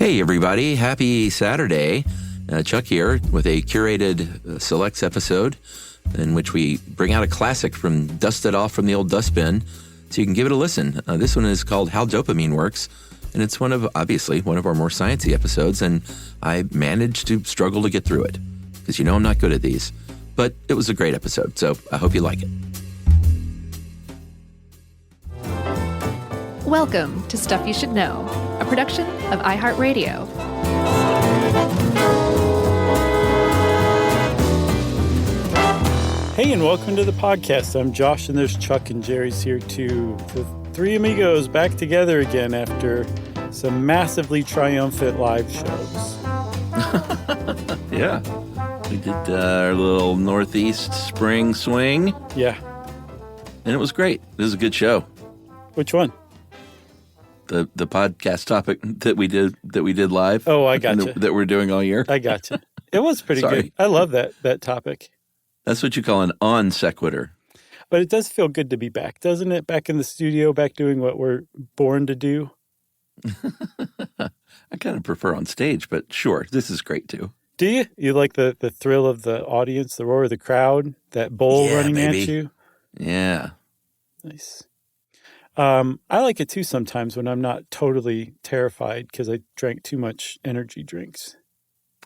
Hey, everybody. Happy Saturday. Chuck here with a curated selects episode in which we bring out a classic from dusted off from the old dustbin so you can give it a listen. This one is called How Dopamine Works, and it's obviously one of our more sciencey episodes, and I managed to struggle to get through it because you know I'm not good at these. But it was a great episode, so I hope you like it. Welcome to Stuff You Should Know, a production of iHeartRadio. Hey, and welcome to the podcast. I'm Josh, and there's Chuck and Jerry's here too. The three amigos back together again after some massively triumphant live shows. Yeah. We did our little Northeast spring swing. Yeah. And it was great. It was a good show. Which one? The podcast topic that we did live. Oh, I gotcha. That we're doing all year. I gotcha. It was pretty good. I love that topic. That's what you call an on sequitur. But it does feel good to be back, doesn't it? Back in the studio, back doing what we're born to do. I kind of prefer on stage, but sure, this is great too. Do you? You like the thrill of the audience, the roar of the crowd, that bowl running at you? Yeah. Nice. I like it too sometimes when I'm not totally terrified because I drank too much energy drinks.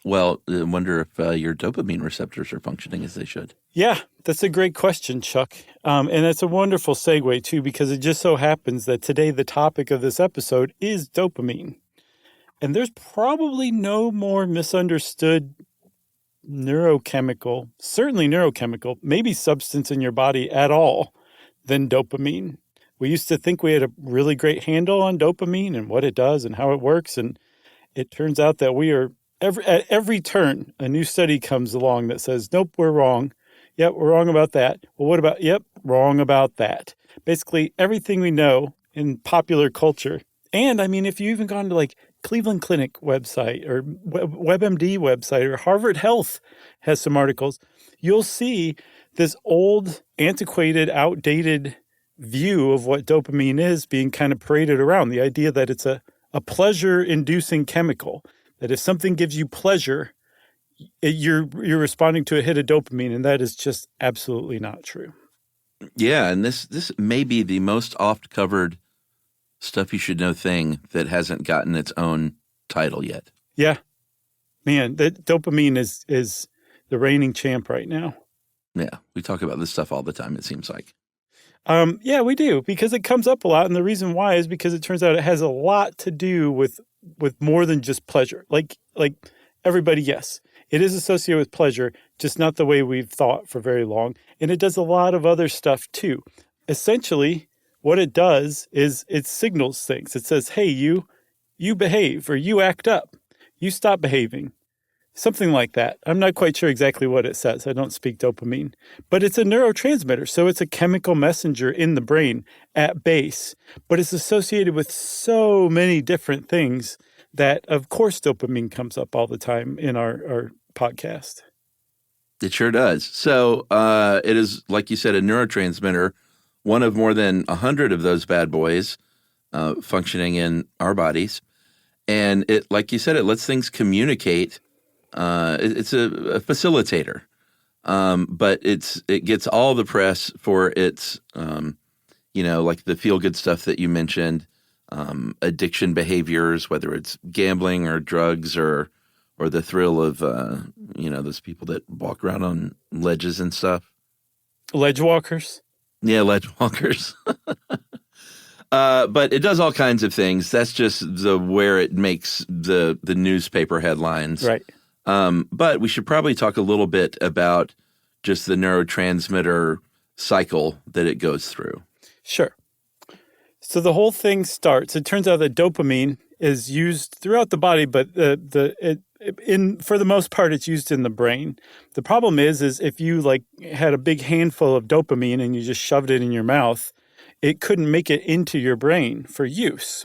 Well, I wonder if your dopamine receptors are functioning as they should. Yeah, that's a great question, Chuck. And that's a wonderful segue too, because it just so happens that today the topic of this episode is dopamine. And there's probably no more misunderstood certainly neurochemical, maybe substance in your body at all than dopamine. We used to think we had a really great handle on dopamine and what it does and how it works. And it turns out that we are, at every turn, a new study comes along that says, nope, we're wrong. Yep, we're wrong about that. Well, what about, yep, wrong about that. Basically, everything we know in popular culture. And I mean, if you even gone to like Cleveland Clinic website or WebMD website or Harvard Health has some articles, you'll see this old, antiquated, outdated view of what dopamine is being kind of paraded around. The idea that it's a pleasure-inducing chemical, that if something gives you pleasure, you're responding to a hit of dopamine, and that is just absolutely not true. Yeah, and this may be the most oft-covered stuff you should know thing that hasn't gotten its own title yet. Yeah. Man, that dopamine is the reigning champ right now. Yeah, we talk about this stuff all the time, it seems like. Yeah, we do, because it comes up a lot. And the reason why is because it turns out it has a lot to do with more than just pleasure. Like everybody, yes, it is associated with pleasure, just not the way we've thought for very long. And it does a lot of other stuff too. Essentially, what it does is it signals things. It says, hey, you behave, or you act up, you stop behaving. Something like that. I'm not quite sure exactly what it says. I don't speak dopamine. But it's a neurotransmitter, so it's a chemical messenger in the brain at base. But it's associated with so many different things that, of course, dopamine comes up all the time in our podcast. It sure does. So it is, like you said, a neurotransmitter, one of more than 100 of those bad boys functioning in our bodies. And it, like you said, it lets things communicate. It's a facilitator, but it gets all the press for its, like the feel-good stuff that you mentioned, addiction behaviors, whether it's gambling or drugs or the thrill of, those people that walk around on ledges and stuff. Ledge walkers? Yeah, ledge walkers. But it does all kinds of things. That's just where it makes the newspaper headlines. Right. But we should probably talk a little bit about just the neurotransmitter cycle that it goes through. Sure. So the whole thing starts. It turns out that dopamine is used throughout the body, but for the most part, it's used in the brain. The problem is if you had a big handful of dopamine and you just shoved it in your mouth, it couldn't make it into your brain for use.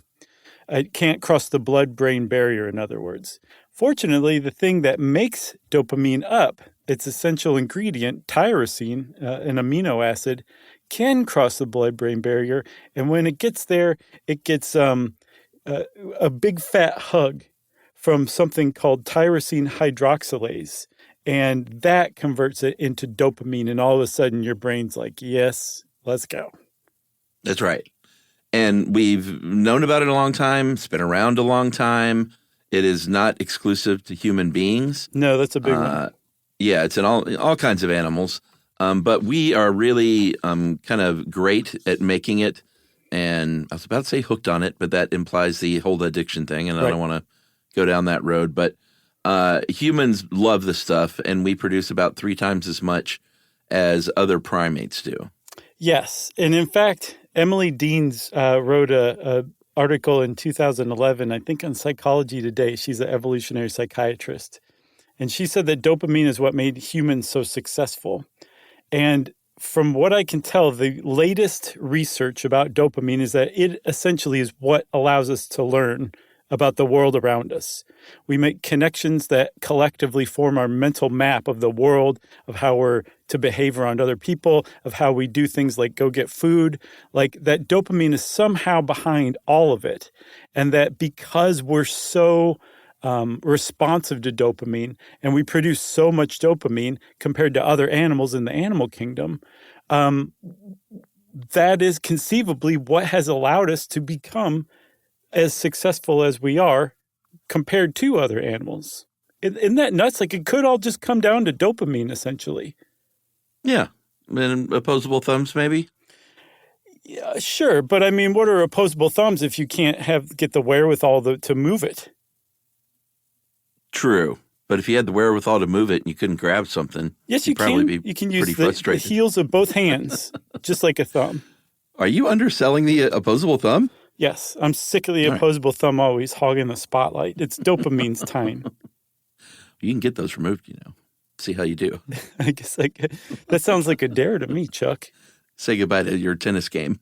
It can't cross the blood-brain barrier, in other words. Fortunately, the thing that makes dopamine up, its essential ingredient, tyrosine, an amino acid, can cross the blood-brain barrier. And when it gets there, it gets a big fat hug from something called tyrosine hydroxylase. And that converts it into dopamine. And all of a sudden your brain's like, yes, let's go. That's right. And we've known about it a long time. It's been around a long time. It is not exclusive to human beings. No, that's a big one. Yeah, it's in all kinds of animals. But we are really kind of great at making it. And I was about to say hooked on it, but that implies the whole addiction thing. And I don't want to go down that road. But humans love this stuff, and we produce about 3 times as much as other primates do. Yes. And in fact, Emily Deans wrote a article in 2011, I think on Psychology Today. She's an evolutionary psychiatrist. And she said that dopamine is what made humans so successful. And from what I can tell, the latest research about dopamine is that it essentially is what allows us to learn about the world around us. We make connections that collectively form our mental map of the world, of how we're to behave around other people, of how we do things like go get food, like that dopamine is somehow behind all of it. And that because we're so responsive to dopamine and we produce so much dopamine compared to other animals in the animal kingdom, that is conceivably what has allowed us to become as successful as we are compared to other animals. Isn't that nuts? Like it could all just come down to dopamine, essentially. Yeah. And opposable thumbs, maybe? Yeah, sure. But I mean, what are opposable thumbs if you can't get the wherewithal to move it? True. But if you had the wherewithal to move it and you couldn't grab something, yes, you'd probably be you can use the frustrated. heels of both hands, just like a thumb. Are you underselling the opposable thumb? Yes, I'm sick of the opposable thumb always hogging the spotlight. It's dopamine's time. You can get those removed, See how you do. I guess that sounds like a dare to me, Chuck. Say goodbye to your tennis game.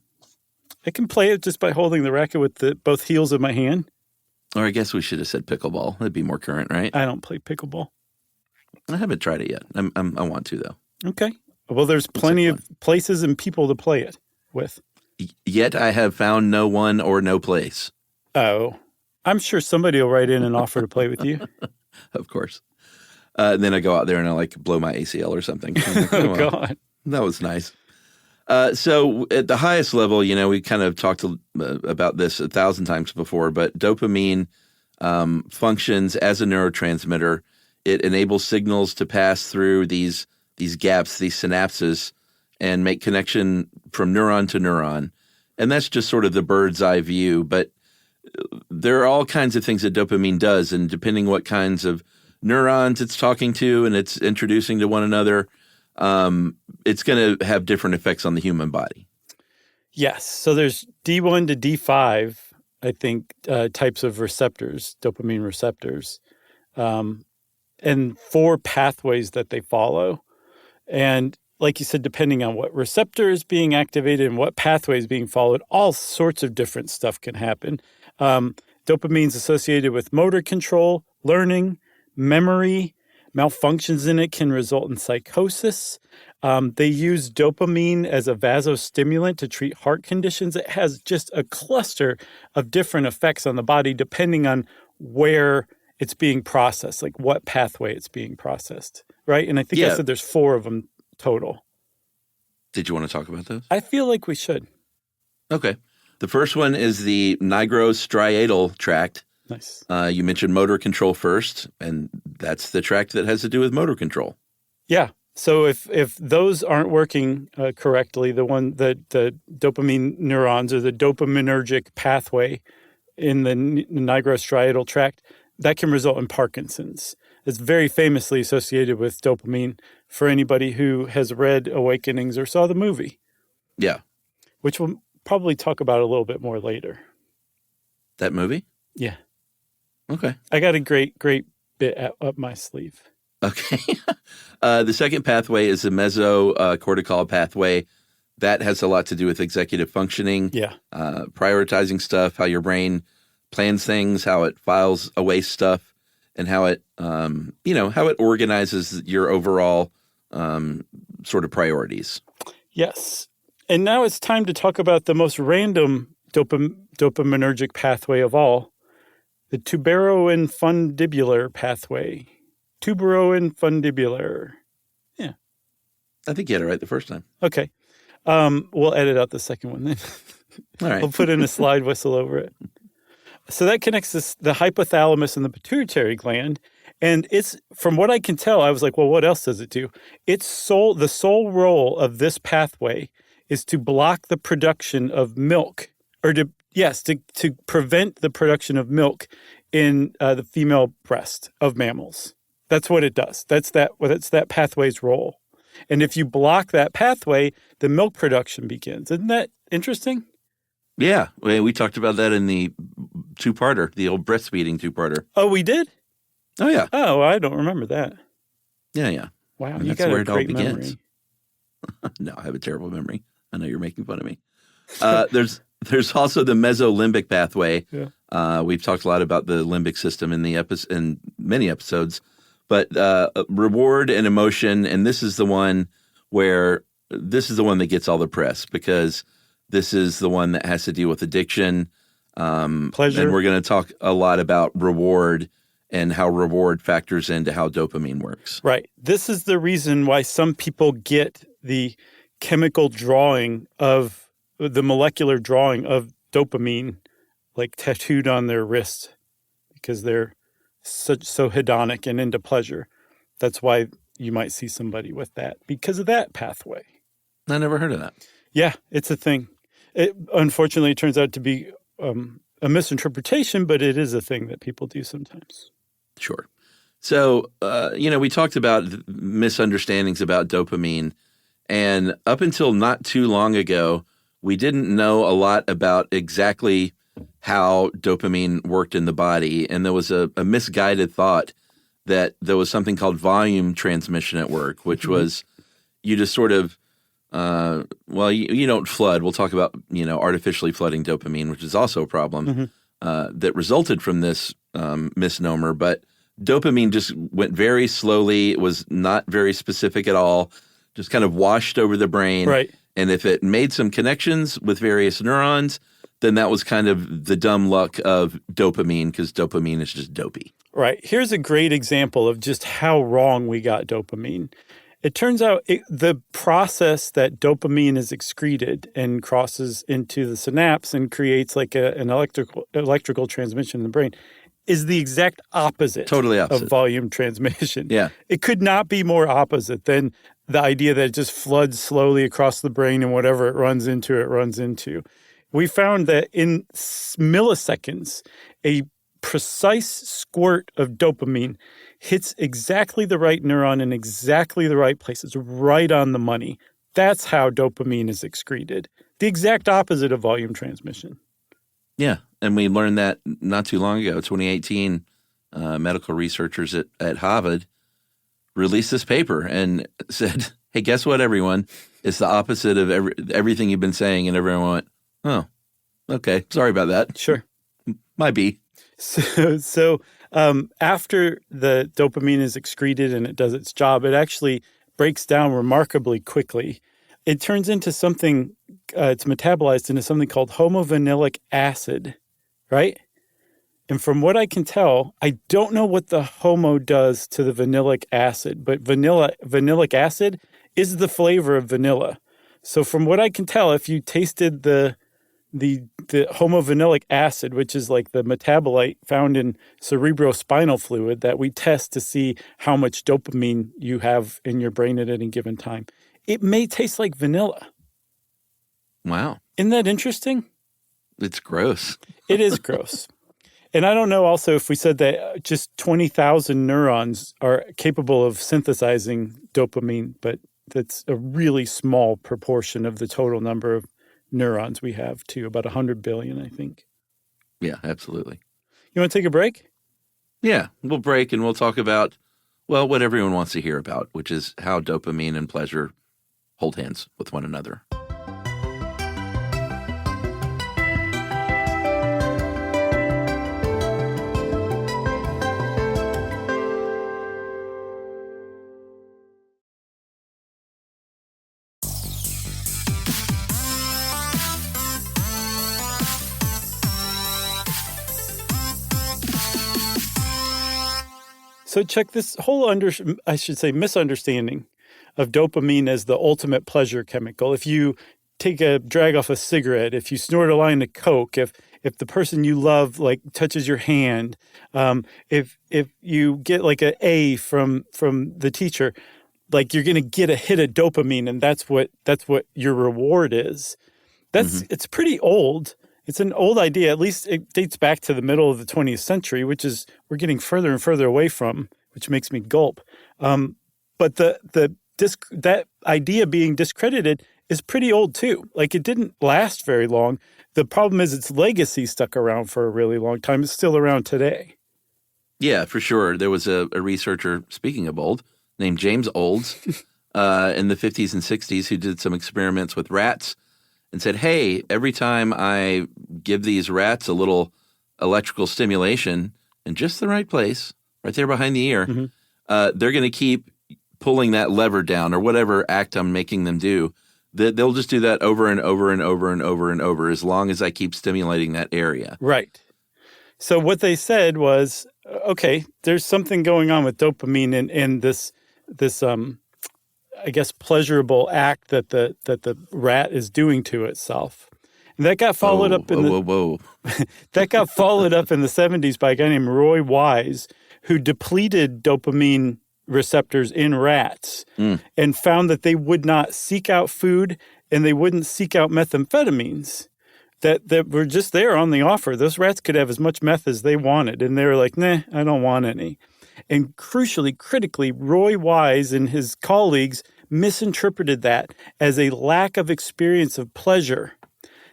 I can play it just by holding the racket with both heels of my hand. Or I guess we should have said pickleball. That'd be more current, right? I don't play pickleball. I haven't tried it yet. I want to, though. Okay. Well, there's plenty of places and people to play it with. Yet I have found no one or no place. Oh, I'm sure somebody will write in and offer to play with you. Of course. And then I go out there and I blow my ACL or something. Oh, God. That was nice. So at the highest level, we kind of talked about this 1,000 times before, but dopamine functions as a neurotransmitter. It enables signals to pass through these gaps, these synapses, and make connection from neuron to neuron. And that's just sort of the bird's eye view. But there are all kinds of things that dopamine does, and depending what kinds of neurons it's talking to and it's introducing to one another, it's going to have different effects on the human body. Yes. So there's D1 to D5, I think, types of receptors, dopamine receptors, and 4 pathways that they follow. And like you said, depending on what receptor is being activated and what pathway is being followed, all sorts of different stuff can happen. Dopamine is associated with motor control, learning, memory. Malfunctions in it can result in psychosis. They use dopamine as a vasostimulant to treat heart conditions. It has just a cluster of different effects on the body depending on where it's being processed, like what pathway it's being processed, right? And I think I said there's 4 of them total. Did you want to talk about those? I feel like we should. Okay. The first one is the nigrostriatal tract. Nice. You mentioned motor control first, and that's the tract that has to do with motor control. Yeah. So if those aren't working correctly, the dopamine neurons or the dopaminergic pathway in the nigrostriatal tract, that can result in Parkinson's. It's very famously associated with dopamine for anybody who has read Awakenings or saw the movie. Yeah. Which we'll probably talk about a little bit more later. That movie? Yeah. Okay. I got a great bit up my sleeve. Okay. The second pathway is the mesocortical pathway. That has a lot to do with executive functioning. Yeah. Prioritizing stuff, how your brain plans things, how it files away stuff, and how it, how it organizes your overall sort of priorities. Yes. And now it's time to talk about the most random dopaminergic pathway of all, The tuberoinfundibular pathway. Tuberoinfundibular. Yeah. I think you had it right the first time. Okay. We'll edit out the second one then. All right. We'll put in a slide whistle over it. So that connects the hypothalamus and the pituitary gland. And it's, from what I can tell, I was like, well, what else does it do? The sole role of this pathway is to block the production of milk, or to prevent the production of milk in the female breast of mammals. That's what it does. That's that pathway's role. And if you block that pathway, the milk production begins. Isn't that interesting? Yeah. We talked about that in the two-parter, the old breastfeeding two-parter. Oh, we did? Oh, yeah. Oh, I don't remember that. Yeah. Wow, And you that's got where a it all great begins. memory. No, I have a terrible memory. I know you're making fun of me. There's also the mesolimbic pathway. Yeah. We've talked a lot about the limbic system in many episodes, but reward and emotion, and this is the one that gets all the press because this is the one that has to deal with addiction. Pleasure. And we're going to talk a lot about reward and how reward factors into how dopamine works. Right. This is the reason why some people get the chemical drawing of the molecular drawing of dopamine like tattooed on their wrist because they're so hedonic and into pleasure. That's why you might see somebody with that because of that pathway. I never heard of that. Yeah, it's a thing. It unfortunately turns out to be a misinterpretation, but it is a thing that people do sometimes. Sure. So, we talked about misunderstandings about dopamine, and up until not too long ago, we didn't know a lot about exactly how dopamine worked in the body, and there was a misguided thought that there was something called volume transmission at work, which was you just sort of, you don't flood. We'll talk about, artificially flooding dopamine, which is also a problem that resulted from this misnomer, but dopamine just went very slowly. It was not very specific at all, just kind of washed over the brain. Right. And if it made some connections with various neurons, then that was kind of the dumb luck of dopamine because dopamine is just dopey. Right. Here's a great example of just how wrong we got dopamine. It turns out the process that dopamine is excreted and crosses into the synapse and creates like an electrical transmission in the brain is the exact opposite, Totally opposite of volume transmission. Yeah. It could not be more opposite than the idea that it just floods slowly across the brain and whatever it runs into. We found that in milliseconds, a precise squirt of dopamine hits exactly the right neuron in exactly the right place. It's right on the money. That's how dopamine is excreted. The exact opposite of volume transmission. Yeah, and we learned that not too long ago, 2018, medical researchers at Harvard released this paper and said, hey, guess what, everyone? It's the opposite of everything you've been saying. And everyone went, oh, okay, sorry about that. Sure. Might be. So after the dopamine is excreted and it does its job, it actually breaks down remarkably quickly. It turns into something, it's metabolized into something called homovanillic acid, right? And from what I can tell, I don't know what the homo does to the vanillic acid, but vanillic acid is the flavor of vanilla. So from what I can tell, if you tasted the homovanillic acid, which is like the metabolite found in cerebrospinal fluid that we test to see how much dopamine you have in your brain at any given time, it may taste like vanilla. Wow. Isn't that interesting? It's gross. It is gross. And I don't know also if we said that just 20,000 neurons are capable of synthesizing dopamine, but that's a really small proportion of the total number of neurons we have too, about 100 billion, I think. Yeah, absolutely. You want to take a break? Yeah, we'll break and we'll talk about, well, what everyone wants to hear about, which is how dopamine and pleasure hold hands with one another. So check this whole misunderstanding of dopamine as the ultimate pleasure chemical. If you take a drag off a cigarette, if you snort a line of Coke, if the person you love like touches your hand, if you get like an A from the teacher, like you're going to get a hit of dopamine, and that's what your reward is. It's pretty old. It's an old idea. At least it dates back to the middle of the 20th century, which is we're getting further and further away from, which makes me gulp. But that idea being discredited is pretty old too. Like it didn't last very long. The problem is its legacy stuck around for a really long time. It's still around today. Yeah, for sure. There was a researcher, speaking of old, named James Olds in the 50s and 60s who did some experiments with rats and said, hey, every time I give these rats a little electrical stimulation in just the right place, right there behind the ear, they're going to keep pulling that lever down or whatever act I'm making them do. They'll just do that over and over and over and over and over as long as I keep stimulating that area. Right. So what they said was, okay, there's something going on with dopamine and this I guess pleasurable act that the rat is doing to itself. And that got followed up in that got followed up in the 70s by a guy named Roy Wise, who depleted dopamine receptors in rats and found that they would not seek out food and they wouldn't seek out methamphetamines that were just there on the offer. Those rats could have as much meth as they wanted, and they were like, nah, I don't want any. And critically, Roy Wise and his colleagues misinterpreted that as a lack of experience of pleasure,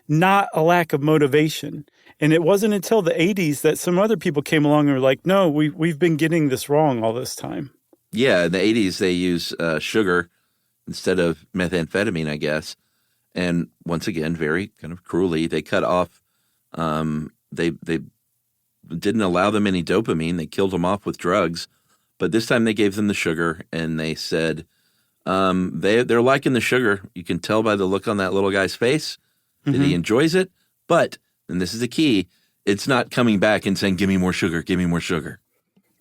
not a lack of motivation. And it wasn't until the 80s that some other people came along and were like, no, we've been getting this wrong all this time. Yeah, in the 80s, they use sugar instead of methamphetamine, I guess. And once again, very kind of cruelly, they cut off, they didn't allow them any dopamine. They killed them off with drugs. But this time they gave them the sugar, and they said they're liking the sugar. You can tell by the look on that little guy's face that he enjoys it. But, and this is the key, it's not coming back and saying, give me more sugar, give me more sugar.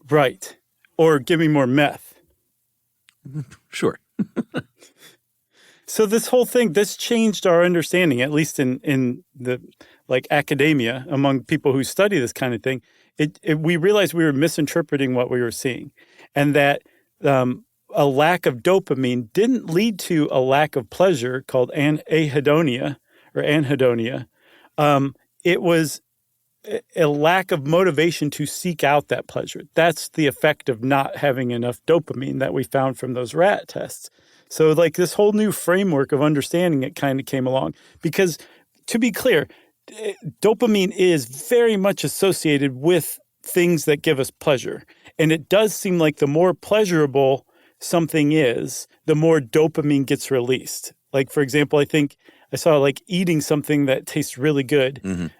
Right. Or give me more meth. Sure. So this whole thing, this changed our understanding, at least in the like academia, among people who study this kind of thing. We realized we were misinterpreting what we were seeing, and that a lack of dopamine didn't lead to a lack of pleasure called anhedonia or anhedonia. It was a lack of motivation to seek out that pleasure. That's the effect of not having enough dopamine that we found from those rat tests. So like this whole new framework of understanding it kind of came along because, to be clear, dopamine is very much associated with things that give us pleasure. And it does seem like the more pleasurable something is, the more dopamine gets released. Like, for example, I think I saw like eating something that tastes really good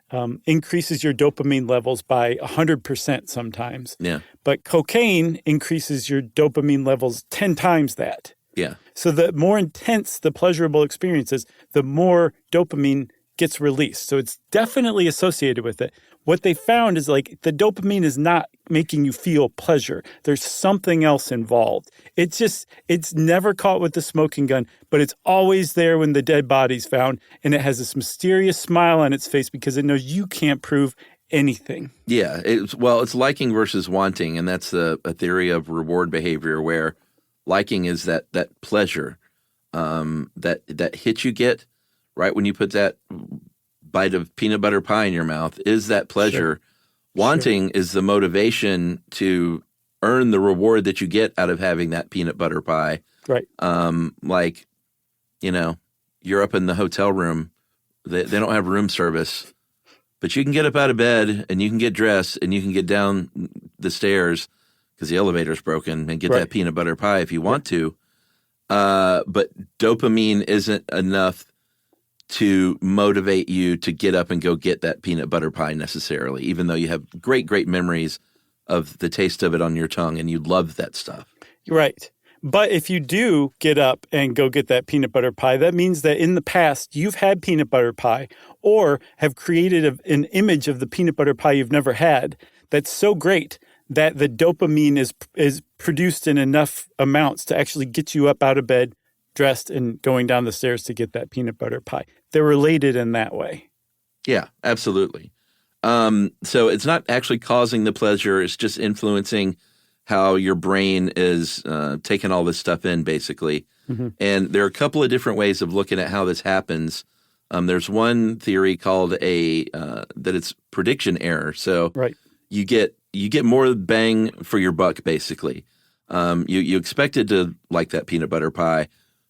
increases your dopamine levels by 100% sometimes. Yeah. But cocaine increases your dopamine levels 10 times that. Yeah. So the more intense the pleasurable experience is, the more dopamine gets released. So it's definitely associated with it. What they found is like the dopamine is not making you feel pleasure. There's something else involved. It's never caught with the smoking gun, but it's always there when the dead body's found. And it has this mysterious smile on its face because it knows you can't prove anything. Yeah. It's liking versus wanting. And that's a theory of reward behavior where liking is that pleasure, that hit you get right when you put that bite of peanut butter pie in your mouth is that pleasure. Sure. Wanting is the motivation to earn the reward that you get out of having that peanut butter pie. Right. Like, you're up in the hotel room. They don't have room service, but you can get up out of bed and you can get dressed and you can get down the stairs because the elevator's broken and get that peanut butter pie if you want to. But dopamine isn't enough to motivate you to get up and go get that peanut butter pie necessarily, even though you have great, great memories of the taste of it on your tongue and you love that stuff. Right. But if you do get up and go get that peanut butter pie, that means that in the past you've had peanut butter pie or have created an image of the peanut butter pie you've never had that's so great that the dopamine is produced in enough amounts to actually get you up out of bed, dressed, and going down the stairs to get that peanut butter pie. They're related in that way. Yeah, absolutely. So it's not actually causing the pleasure. It's just influencing how your brain is taking all this stuff in, basically. Mm-hmm. And there are a couple of different ways of looking at how this happens. There's one theory called that it's prediction error. So Right. you get more bang for your buck, basically. You expected to like that peanut butter pie,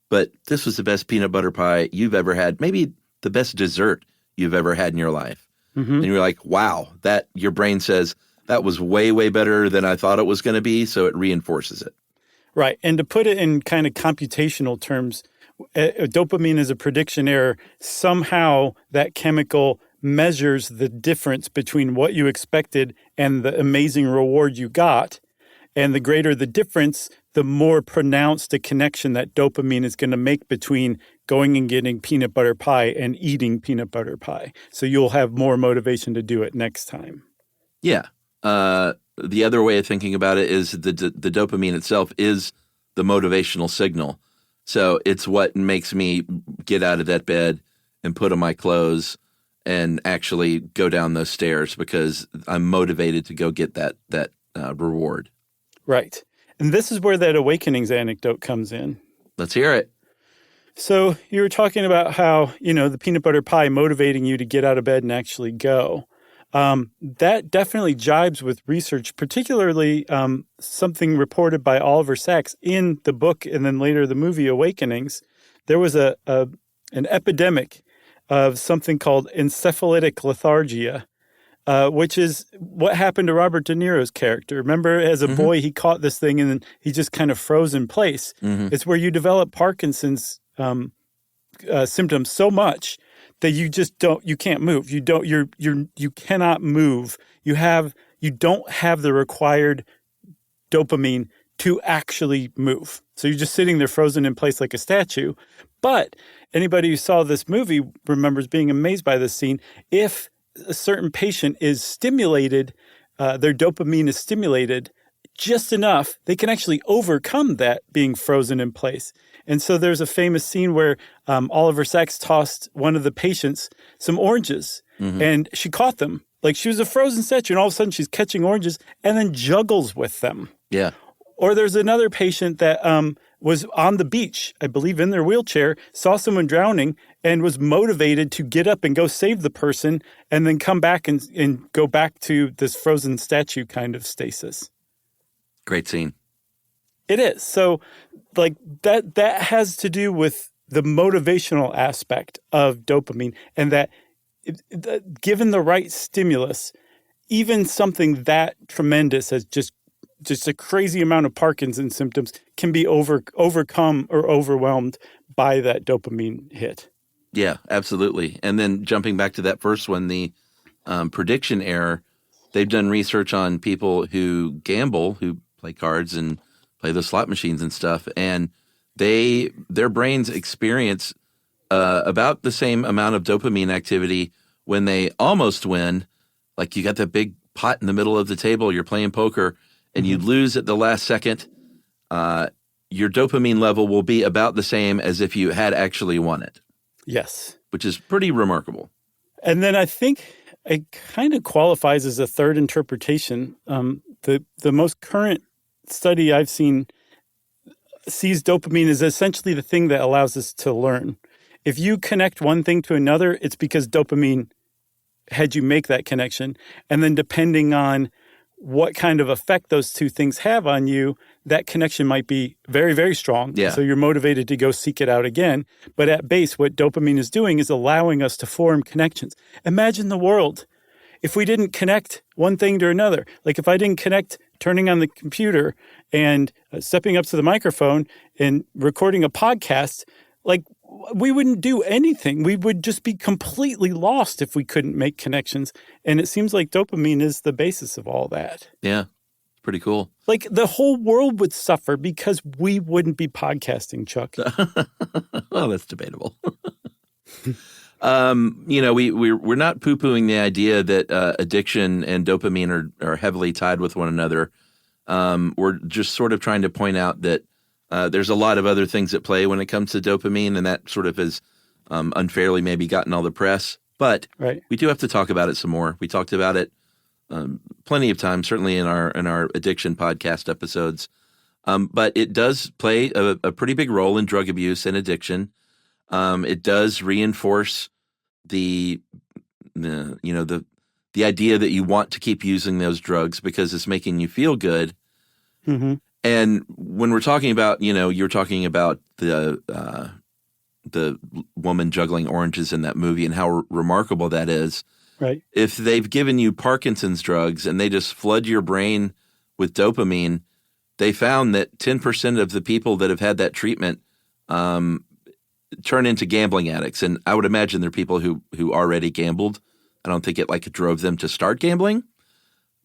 but this was the best peanut butter pie you've ever had, maybe the best dessert you've ever had in your life. Mm-hmm. And you're like, wow, that your brain says that was way, way better than I thought it was going to be. So it reinforces it. Right. And to put it in kind of computational terms, dopamine is a prediction error. Somehow that chemical measures the difference between what you expected and the amazing reward you got. And the greater the difference, the more pronounced a connection that dopamine is going to make between going and getting peanut butter pie and eating peanut butter pie. So you'll have more motivation to do it next time. Yeah. The other way of thinking about it is the dopamine itself is the motivational signal. So it's what makes me get out of that bed and put on my clothes and actually go down those stairs because I'm motivated to go get that reward. Right. And this is where that awakenings anecdote comes in. Let's hear it. So you were talking about how, the peanut butter pie motivating you to get out of bed and actually go. That definitely jibes with research, particularly something reported by Oliver Sacks in the book and then later the movie Awakenings. There was an epidemic of something called encephalitic lethargia, which is what happened to Robert De Niro's character. Remember, as a boy, he caught this thing and then he just kind of froze in place. Mm-hmm. It's where you develop Parkinson's symptoms so much that you can't move. You cannot move. You don't have the required dopamine to actually move. So you're just sitting there frozen in place like a statue. But anybody who saw this movie remembers being amazed by this scene. If a certain patient is stimulated, their dopamine is stimulated just enough, they can actually overcome that being frozen in place. And so there's a famous scene where Oliver Sacks tossed one of the patients some oranges, and she caught them. Like she was a frozen statue, and all of a sudden she's catching oranges and then juggles with them. Yeah. Or there's another patient that was on the beach, I believe in their wheelchair, saw someone drowning and was motivated to get up and go save the person and then come back and go back to this frozen statue kind of stasis. Great scene. It is. So like that has to do with the motivational aspect of dopamine, and that given the right stimulus, even something that tremendous as just a crazy amount of Parkinson's symptoms can be overcome or overwhelmed by that dopamine hit. Yeah, absolutely. And then jumping back to that first one, the prediction error, they've done research on people who gamble, who play cards and play the slot machines and stuff, and their brains experience about the same amount of dopamine activity when they almost win. Like you got that big pot in the middle of the table, you're playing poker, and you lose at the last second, your dopamine level will be about the same as if you had actually won it. Yes. Which is pretty remarkable. And then I think it kind of qualifies as a third interpretation. The most current study I've seen sees dopamine as essentially the thing that allows us to learn. If you connect one thing to another, it's because dopamine had you make that connection. And then depending on what kind of effect those two things have on you, that connection might be very, very strong. Yeah. So you're motivated to go seek it out again. But at base, what dopamine is doing is allowing us to form connections. Imagine the world if we didn't connect one thing to another. Like if I didn't connect turning on the computer and stepping up to the microphone and recording a podcast, like we wouldn't do anything. We would just be completely lost if we couldn't make connections. And it seems like dopamine is the basis of all that. Yeah, pretty cool. Like the whole world would suffer because we wouldn't be podcasting, Chuck. Well, that's debatable. We're not poo-pooing the idea that addiction and dopamine are heavily tied with one another. We're just sort of trying to point out that there's a lot of other things at play when it comes to dopamine, and that sort of has unfairly maybe gotten all the press. But Right. we do have to talk about it some more. We talked about it plenty of times, certainly in our addiction podcast episodes. But it does play a pretty big role in drug abuse and addiction. It does reinforce the idea that you want to keep using those drugs because it's making you feel good. Mm-hmm. And when we're talking about, you're talking about the woman juggling oranges in that movie and how remarkable that is. Right. If they've given you Parkinson's drugs and they just flood your brain with dopamine, they found that 10% of the people that have had that treatment turn into gambling addicts. And I would imagine they're people who already gambled. I don't think it drove them to start gambling.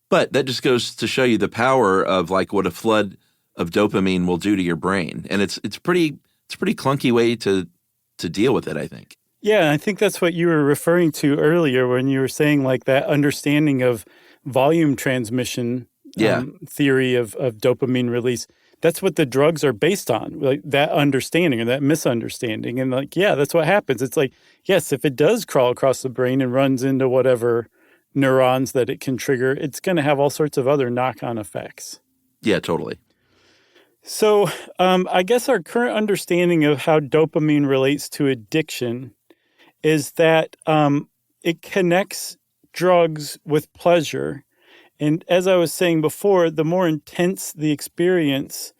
But that just goes to show you the power of what a flood of dopamine will do to your brain. And it's a pretty clunky way to deal with it, I think. Yeah, I think that's what you were referring to earlier when you were saying that understanding of volume transmission theory of dopamine release. That's what the drugs are based on, that understanding or that misunderstanding. And that's what happens. It's yes, if it does crawl across the brain and runs into whatever neurons that it can trigger, it's going to have all sorts of other knock-on effects. Yeah, totally. So I guess our current understanding of how dopamine relates to addiction is that it connects drugs with pleasure. And as I was saying before, the more intense the experience,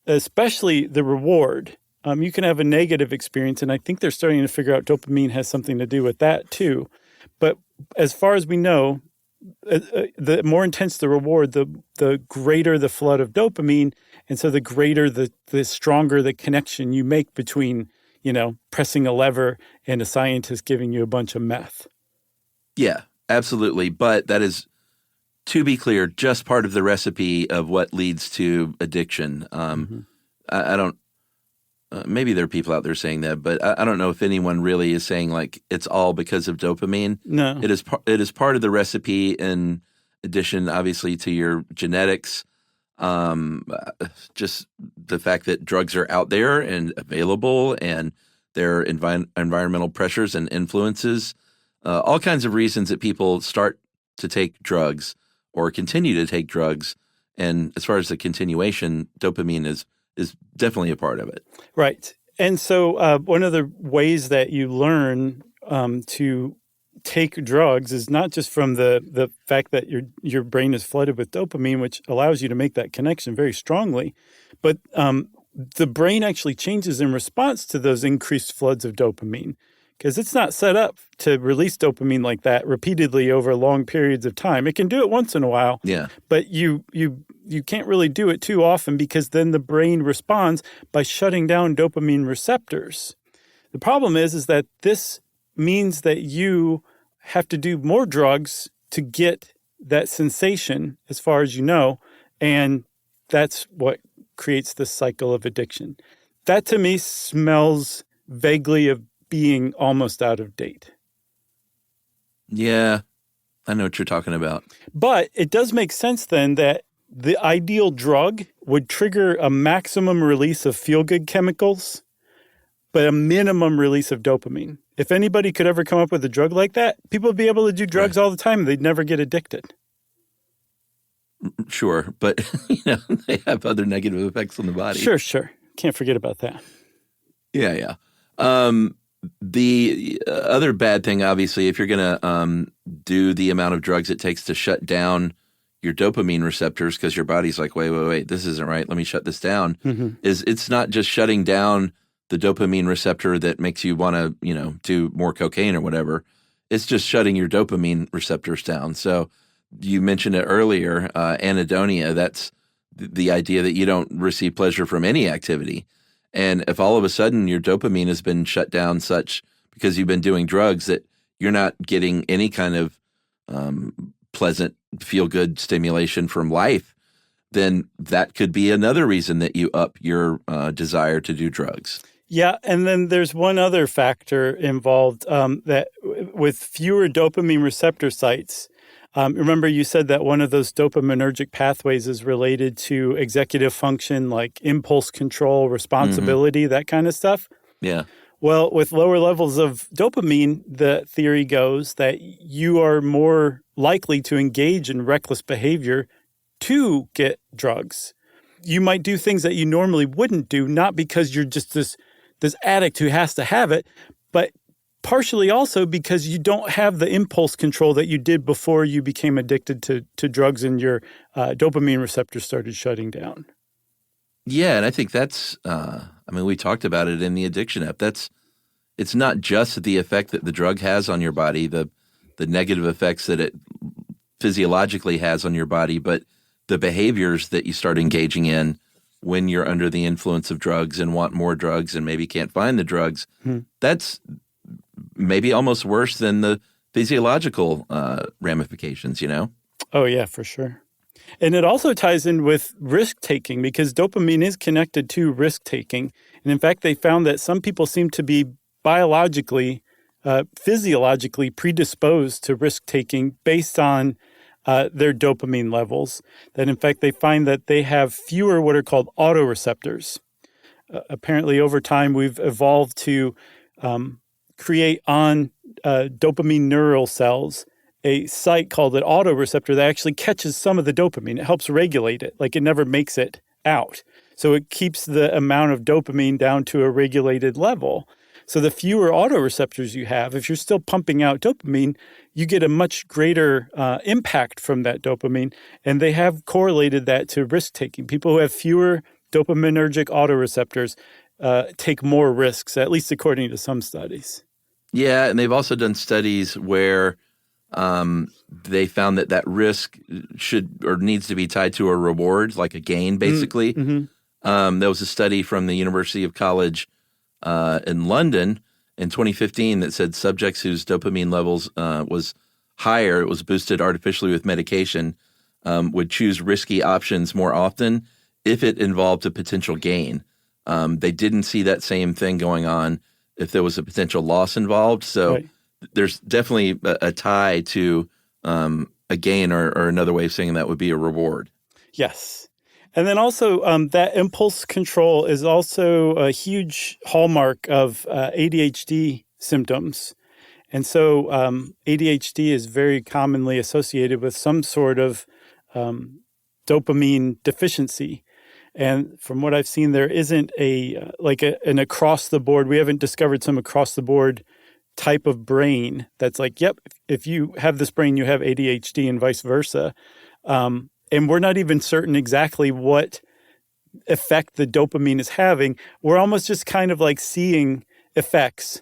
especially the reward, you can have a negative experience. And I think they're starting to figure out dopamine has something to do with that too. But as far as we know, the more intense the reward, the greater the flood of dopamine. And so the greater, the stronger the connection you make between, pressing a lever and a scientist giving you a bunch of meth. Yeah, absolutely. But that is, to be clear, just part of the recipe of what leads to addiction. I don't. Maybe there are people out there saying that, but I don't know if anyone really is saying it's all because of dopamine. No, it is part of the recipe. In addition, obviously, to your genetics, just the fact that drugs are out there and available, and their environmental pressures and influences, all kinds of reasons that people start to take drugs or continue to take drugs. And as far as the continuation, dopamine is definitely a part of it. Right. And so one of the ways that you learn to take drugs is not just from the fact that your brain is flooded with dopamine, which allows you to make that connection very strongly, but the brain actually changes in response to those increased floods of dopamine, because it's not set up to release dopamine like that repeatedly over long periods of time. It can do it once in a while, but you can't really do it too often, because then the brain responds by shutting down dopamine receptors. The problem is that this means that you have to do more drugs to get that sensation, as far as you know, and that's what creates the cycle of addiction. That to me smells vaguely of being almost out of date. Yeah, I know what you're talking about. But it does make sense then that the ideal drug would trigger a maximum release of feel-good chemicals, but a minimum release of dopamine. If anybody could ever come up with a drug like that, people would be able to do drugs all the time and they'd never get addicted. Sure, but they have other negative effects on the body. Sure. Can't forget about that. Yeah. The other bad thing, obviously, if you're going to do the amount of drugs it takes to shut down your dopamine receptors, because your body's like, wait, this isn't right, let me shut this down, is it's not just shutting down the dopamine receptor that makes you want to, do more cocaine or whatever. It's just shutting your dopamine receptors down. So you mentioned it earlier, anhedonia. That's the idea that you don't receive pleasure from any activity. And if all of a sudden your dopamine has been shut down such because you've been doing drugs that you're not getting any kind of pleasant, feel-good stimulation from life, then that could be another reason that you up your desire to do drugs. Yeah, and then there's one other factor involved that with fewer dopamine receptor sites. Remember, you said that one of those dopaminergic pathways is related to executive function, like impulse control, responsibility, that kind of stuff. Yeah. Well, with lower levels of dopamine, the theory goes that you are more likely to engage in reckless behavior to get drugs. You might do things that you normally wouldn't do, not because you're just this addict who has to have it, but partially also because you don't have the impulse control that you did before you became addicted to drugs and your dopamine receptors started shutting down. Yeah, and I think that's, we talked about it in the addiction app. It's not just the effect that the drug has on your body, the negative effects that it physiologically has on your body, but the behaviors that you start engaging in when you're under the influence of drugs and want more drugs and maybe can't find the drugs, that's maybe almost worse than the physiological ramifications, Oh, yeah, for sure. And it also ties in with risk-taking because dopamine is connected to risk-taking. And in fact, they found that some people seem to be biologically, physiologically predisposed to risk-taking based on their dopamine levels. That in fact, they find that they have fewer what are called autoreceptors. Apparently, over time, we've evolved to create on dopamine neural cells a site called an autoreceptor that actually catches some of the dopamine. It helps regulate it, like it never makes it out. So it keeps the amount of dopamine down to a regulated level. So the fewer autoreceptors you have, if you're still pumping out dopamine, you get a much greater impact from that dopamine. And they have correlated that to risk-taking. People who have fewer dopaminergic autoreceptors take more risks, at least according to some studies. Yeah, and they've also done studies where they found that risk should or needs to be tied to a reward, like a gain, basically. There was a study from the University of College in London in 2015 that said subjects whose dopamine levels was higher, it was boosted artificially with medication, would choose risky options more often if it involved a potential gain. They didn't see that same thing going on if there was a potential loss involved. So there's definitely a tie to a gain or another way of saying that would be a reward. Yes. And then also that impulse control is also a huge hallmark of ADHD symptoms. And so ADHD is very commonly associated with some sort of dopamine deficiency. And from what I've seen, there isn't an across-the-board, we haven't discovered some across-the-board type of brain that's like, yep, if you have this brain, you have ADHD and vice versa. And we're not even certain exactly what effect the dopamine is having. We're almost just kind of like seeing effects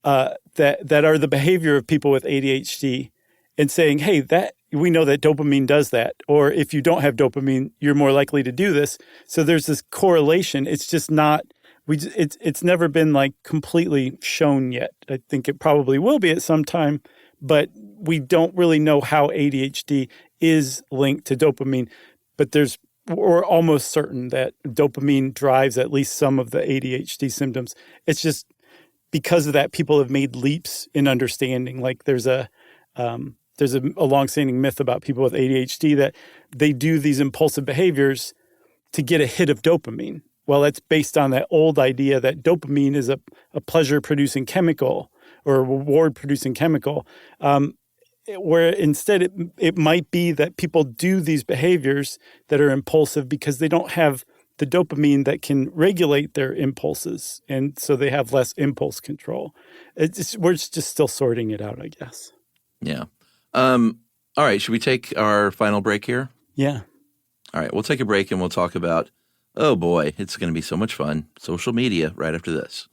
that are the behavior of people with ADHD and saying, hey, that we know that dopamine does that. Or if you don't have dopamine, you're more likely to do this. So there's this correlation. It's just not, it's never been like completely shown yet. I think it probably will be at some time, but we don't really know how ADHD is linked to dopamine. But we're almost certain that dopamine drives at least some of the ADHD symptoms. It's just because of that, people have made leaps in understanding. Like there's a longstanding myth about people with ADHD that they do these impulsive behaviors to get a hit of dopamine. Well, that's based on that old idea that dopamine is a pleasure-producing chemical or a reward-producing chemical, where instead it might be that people do these behaviors that are impulsive because they don't have the dopamine that can regulate their impulses, and so they have less impulse control. We're just still sorting it out, I guess. Yeah. All right. Should we take our final break here? Yeah. All right. We'll take a break and we'll talk about, oh boy, it's going to be so much fun, social media right after this.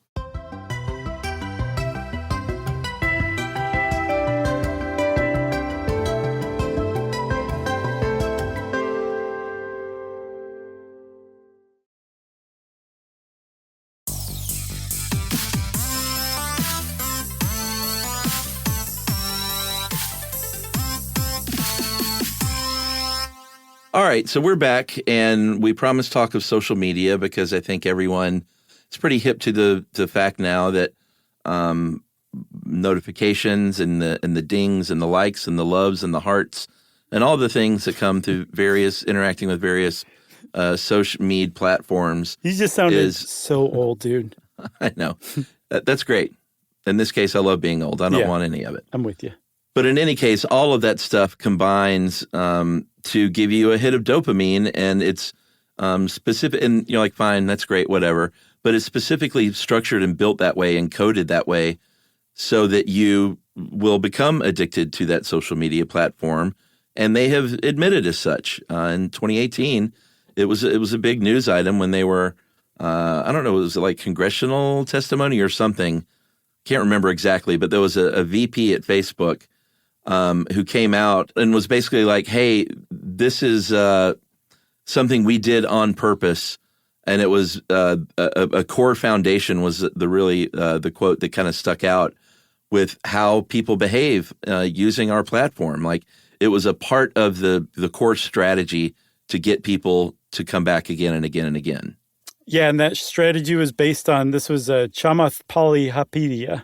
All right, so we're back, and we promised talk of social media because I think everyone it's pretty hip to the fact now that notifications and the dings and the likes and the loves and the hearts and all the things that come through interacting with various social media platforms. You just sounded so old, dude. I know. That's great. In this case, I love being old. I don't want any of it. I'm with you. But in any case, all of that stuff combines to give you a hit of dopamine, and it's specific. And you're like, fine, that's great, whatever. But it's specifically structured and built that way and coded that way so that you will become addicted to that social media platform. And they have admitted as such. In 2018, it was a big news item when they were, I don't know, it was like congressional testimony or something. Can't remember exactly, but there was a VP at Facebook who came out and was basically like, hey, this is something we did on purpose. And it was a core foundation was the quote that kind of stuck out with how people behave using our platform. Like it was a part of the core strategy to get people to come back again and again and again. Yeah, and that strategy was based on, this was Chamath Palihapitiya,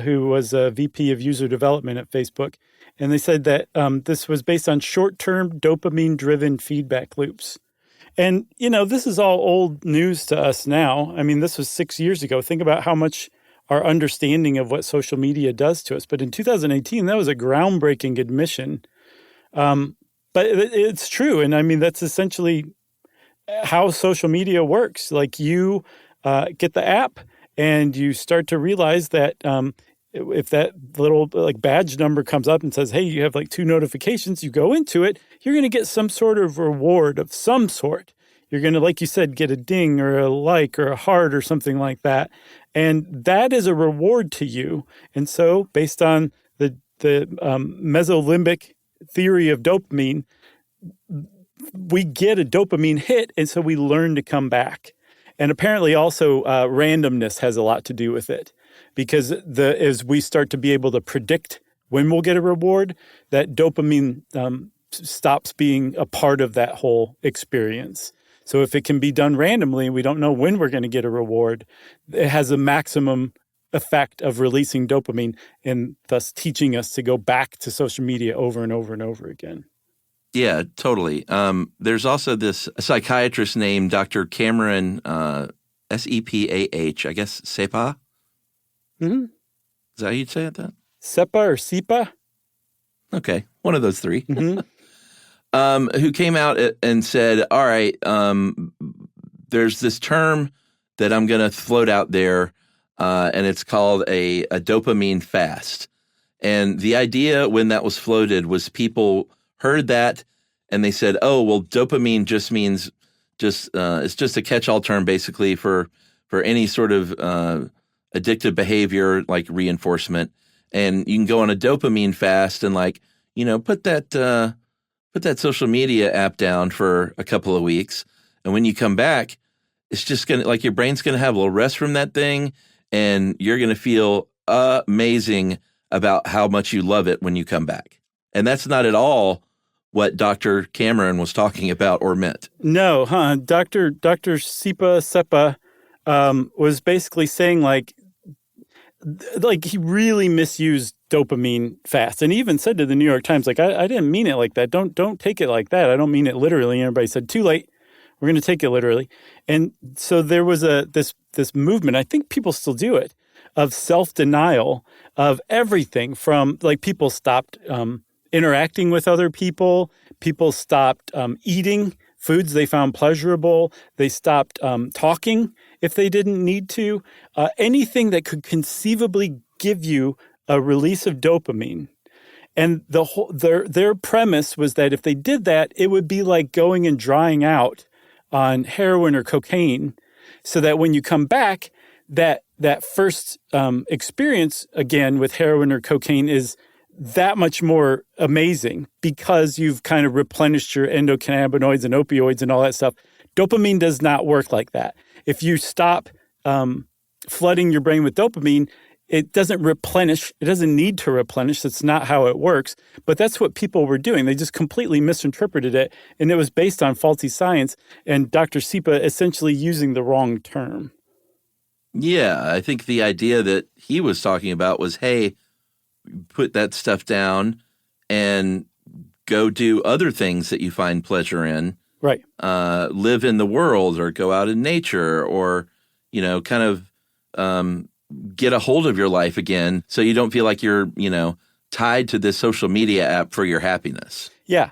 who was a VP of user development at Facebook. And they said that this was based on short-term dopamine-driven feedback loops. And, this is all old news to us now. I mean, this was 6 years ago. Think about how much our understanding of what social media does to us. But in 2018, that was a groundbreaking admission. But it's true. And I mean, that's essentially how social media works. Like you get the app and you start to realize that if that little badge number comes up and says, hey, you have 2 notifications, you go into it, you're going to get some sort of reward of some sort. You're going to, like you said, get a ding or a like or a heart or something like that. And that is a reward to you. And so based on the mesolimbic theory of dopamine, we get a dopamine hit, and so we learn to come back. And apparently also randomness has a lot to do with it, because as we start to be able to predict when we'll get a reward, that dopamine stops being a part of that whole experience. So if it can be done randomly, we don't know when we're going to get a reward, it has a maximum effect of releasing dopamine and thus teaching us to go back to social media over and over and over again. Yeah, totally. There's also this psychiatrist named Dr. Cameron, Sepah, I guess, Sepah? Mm-hmm. Is that how you'd say it then? Sepah or Sepa? Okay, one of those three. Mm-hmm. Who came out and said, all right, there's this term that I'm going to float out there, and it's called a dopamine fast. And the idea when that was floated was people heard that and they said, oh, well, dopamine just means it's just a catch-all term basically for any sort of addictive behavior like reinforcement. And you can go on a dopamine fast and put that social media app down for a couple of weeks. And when you come back, it's just going to your brain's going to have a little rest from that thing. And you're going to feel amazing about how much you love it when you come back. And that's not at all what Dr. Cameron was talking about or meant. No, Dr. Sepah was basically saying he really misused dopamine fast. And he even said to the New York Times, I didn't mean it like that. Don't take it like that. I don't mean it literally. And everybody said, too late. We're going to take it literally. And so there was this movement, I think people still do it, of self-denial of everything from people stopped interacting with other people. People stopped eating foods they found pleasurable. They stopped talking if they didn't need to. Anything that could conceivably give you a release of dopamine. And their premise was that if they did that, it would be like going and drying out on heroin or cocaine, so that when you come back, that first experience again with heroin or cocaine is that much more amazing because you've kind of replenished your endocannabinoids and opioids and all that stuff. Dopamine does not work like that. If you stop flooding your brain with dopamine, it doesn't replenish. It doesn't need to replenish. That's not how it works. But that's what people were doing. They just completely misinterpreted it, and it was based on faulty science, and Dr. Sepah essentially using the wrong term. Yeah, I think the idea that he was talking about was, hey, put that stuff down and go do other things that you find pleasure in. Right. Live in the world or go out in nature or, kind of get a hold of your life again so you don't feel like you're, tied to this social media app for your happiness. Yeah.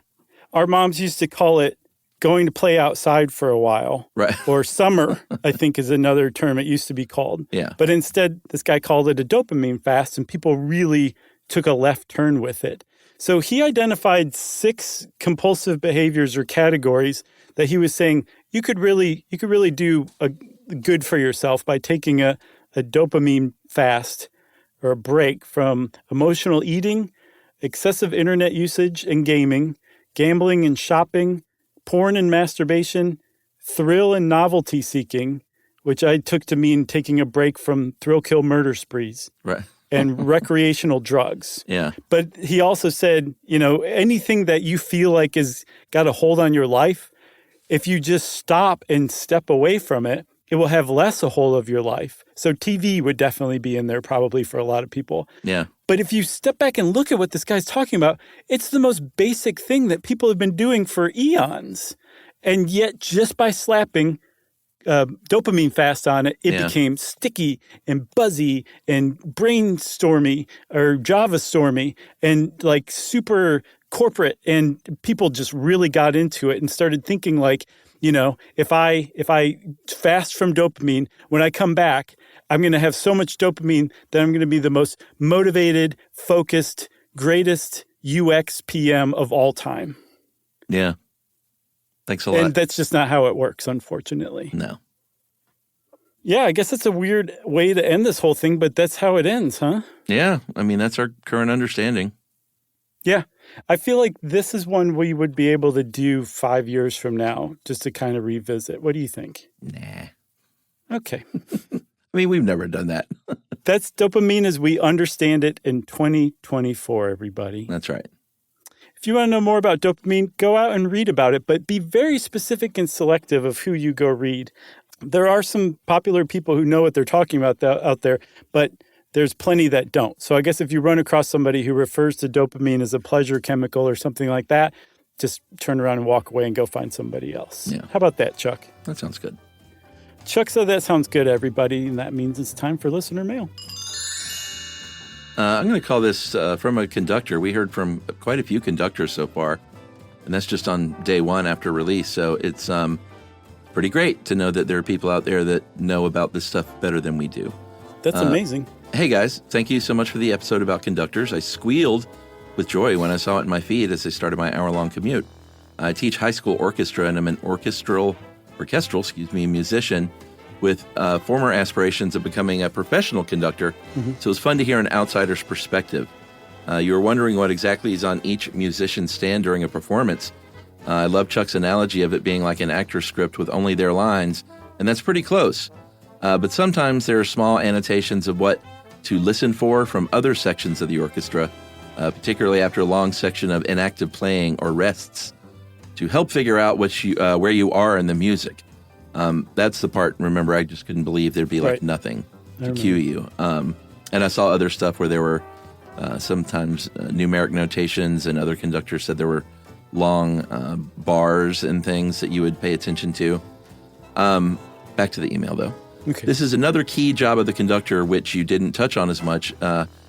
Our moms used to call it going to play outside for a while. Right. Or summer, I think is another term it used to be called. Yeah. But instead, this guy called it a dopamine fast, and people really took a left turn with it. So he identified 6 compulsive behaviors or categories that he was saying you could really do a good for yourself by taking a dopamine fast or a break from emotional eating, excessive internet usage and gaming, gambling and shopping, porn and masturbation, thrill and novelty seeking, which I took to mean taking a break from thrill, kill, murder sprees. Right. And recreational drugs. Yeah. But he also said, anything that you feel like has got a hold on your life, if you just stop and step away from it, it will have less a hold of your life. So TV would definitely be in there probably for a lot of people. Yeah. But if you step back and look at what this guy's talking about, it's the most basic thing that people have been doing for eons. And yet just by slapping dopamine fast on it, it became sticky and buzzy and brainstormy or Java stormy and like super corporate. And people just really got into it and started thinking like, if I fast from dopamine, when I come back, I'm going to have so much dopamine that I'm going to be the most motivated, focused, greatest UX PM of all time. Yeah. Thanks a lot. And that's just not how it works, unfortunately. No. Yeah, I guess that's a weird way to end this whole thing, but that's how it ends, huh? Yeah. I mean, that's our current understanding. Yeah. I feel like this is one we would be able to do 5 years from now, just to kind of revisit. What do you think? Nah. Okay. I mean, we've never done that. That's dopamine as we understand it in 2024, everybody. That's right. If you want to know more about dopamine, go out and read about it, but be very specific and selective of who you go read. There are some popular people who know what they're talking about out there, but there's plenty that don't. So I guess if you run across somebody who refers to dopamine as a pleasure chemical or something like that, just turn around and walk away and go find somebody else. Yeah. How about that, Chuck? That sounds good. Chuck said that sounds good, everybody, and that means it's time for listener mail. I'm going to call this from a conductor. We heard from quite a few conductors so far, and that's just on day 1 after release. So it's pretty great to know that there are people out there that know about this stuff better than we do. That's amazing. Hey, guys, thank you so much for the episode about conductors. I squealed with joy when I saw it in my feed as I started my hour-long commute. I teach high school orchestra, and I'm an orchestral musician with former aspirations of becoming a professional conductor. Mm-hmm. So it was fun to hear an outsider's perspective. You were wondering what exactly is on each musician's stand during a performance. I love Chuck's analogy of it being like an actor's script with only their lines, and that's pretty close. But sometimes there are small annotations of what to listen for from other sections of the orchestra, particularly after a long section of inactive playing or rests, to help figure out where you are in the music. That's the part, remember, I just couldn't believe there'd be like nothing to cue you. And I saw other stuff where there were sometimes numeric notations, and other conductors said there were long bars and things that you would pay attention to. Back to the email, though. Okay. This is another key job of the conductor, which you didn't touch on as much,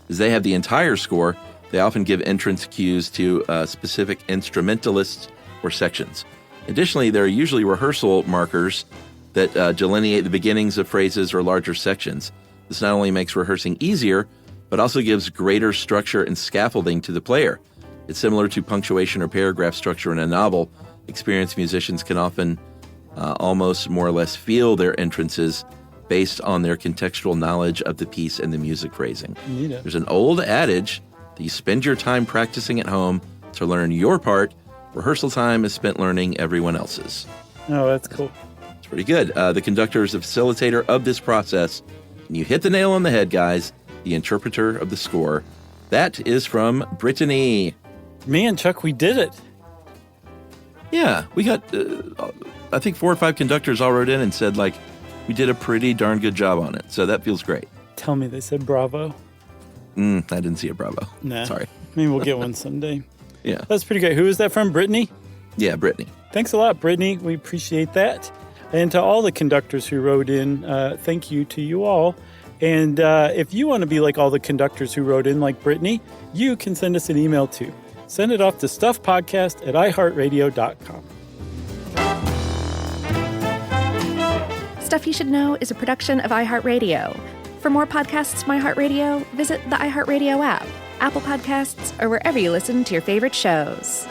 is they have the entire score. They often give entrance cues to specific instrumentalists or sections. Additionally, there are usually rehearsal markers that delineate the beginnings of phrases or larger sections. This not only makes rehearsing easier, but also gives greater structure and scaffolding to the player. It's similar to punctuation or paragraph structure in a novel. Experienced musicians can often almost more or less feel their entrances based on their contextual knowledge of the piece and the music phrasing. Nino. There's an old adage that you spend your time practicing at home to learn your part. Rehearsal time is spent learning everyone else's. Oh, that's cool. It's pretty good. The conductor is a facilitator of this process. And you hit the nail on the head, guys. The interpreter of the score. That is from Brittany. Man, Chuck, we did it. Yeah, we got, I think 4 or 5 conductors all wrote in and said, like, we did a pretty darn good job on it. So that feels great. Tell me they said bravo. I didn't see a bravo. Nah. Sorry. Maybe we'll get one someday. Yeah. That's pretty great. Who is that from? Brittany? Yeah, Brittany. Thanks a lot, Brittany. We appreciate that. And to all the conductors who wrote in, thank you to you all. And if you want to be like all the conductors who wrote in like Brittany, you can send us an email too. Send it off to stuffpodcast@iheartradio.com. Stuff You Should Know is a production of iHeartRadio. For more podcasts from iHeartRadio, visit the iHeartRadio app, Apple Podcasts, or wherever you listen to your favorite shows.